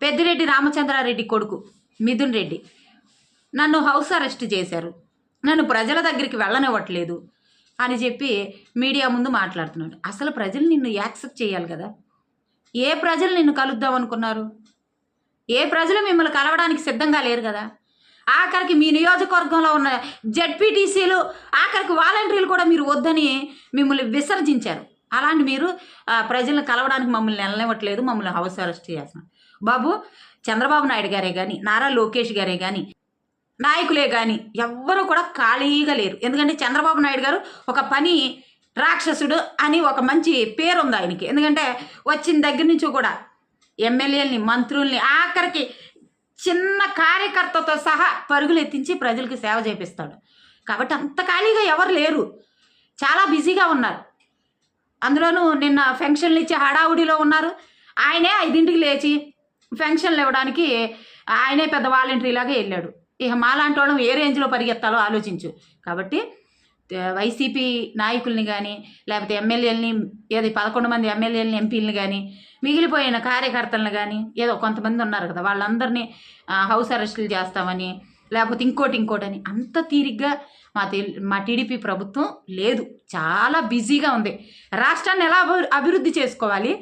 పెద్దిరెడ్డి రామచంద్రారెడ్డి కొడుకు మిథున్ రెడ్డి నన్ను house arrest చేశారు, నన్ను ప్రజల దగ్గరికి వెళ్ళనివ్వట్లేదు అని చెప్పి మీడియా ముందు మాట్లాడుతున్నాడు. అసలు ప్రజలు నిన్ను యాక్సెప్ట్ చేయాలి కదా. ఏ ప్రజలు నిన్ను కలుద్దాం అనుకున్నారు? ఏ ప్రజలు మిమ్మల్ని కలవడానికి సిద్ధంగా లేరు కదా. ఆఖరికి మీ నియోజకవర్గంలో ఉన్న జెడ్పీటీసీలు, ఆఖరికి వాలంటీర్లు కూడా మీరు వద్దని మిమ్మల్ని విసర్జించారు. అలాంటి మీరు ప్రజలను కలవడానికి మమ్మల్ని వెళ్ళనివ్వట్లేదు, మమ్మల్ని హౌస్ అరెస్ట్ చేస్తున్నారు. బాబు, చంద్రబాబు నాయుడు గారే కానీ, నారా లోకేష్ గారే కానీ, నాయకులే కానీ ఎవ్వరూ కూడా ఖాళీగా లేరు. ఎందుకంటే చంద్రబాబు నాయుడు గారు ఒక పని రాక్షసుడు అని ఒక మంచి పేరు ఉంది ఆయనకి. ఎందుకంటే వచ్చిన దగ్గర నుంచి కూడా ఎమ్మెల్యేలని, మంత్రుల్ని, ఆఖరికి చిన్న కార్యకర్తతో సహా పరుగులు ఎత్తించి ప్రజలకు సేవ చేపిస్తాడు. కాబట్టి అంత ఖాళీగా ఎవరు లేరు, చాలా బిజీగా ఉన్నారు. అందులోనూ నిన్న ఫంక్షన్లు ఇచ్చే హడావుడిలో ఉన్నారు. ఆయనే 5ంటికి లేచి ఫంక్షన్లు ఇవ్వడానికి ఆయనే పెద్ద వాలంటరీలాగా వెళ్ళాడు. ఇక మాలాంటి వాళ్ళం ఏ రేంజ్లో పరిగెత్తాలో ఆలోచించు. కాబట్టి వైసీపీ నాయకుల్ని కానీ, లేకపోతే ఎమ్మెల్యేలని, ఏది 11 మంది ఎమ్మెల్యేలని, ఎంపీలని కానీ, మిగిలిపోయిన కార్యకర్తలను కానీ, ఏదో కొంతమంది ఉన్నారు కదా, వాళ్ళందరినీ హౌస్ అరెస్టులు చేస్తామని, లేకపోతే ఇంకోటి అని అంత తీరిగ్గా మా టీడీపీ ప్రభుత్వం లేదు. చాలా బిజీగా ఉంది. రాష్ట్రాన్ని ఎలా అభివృద్ధి చేసుకోవాలి,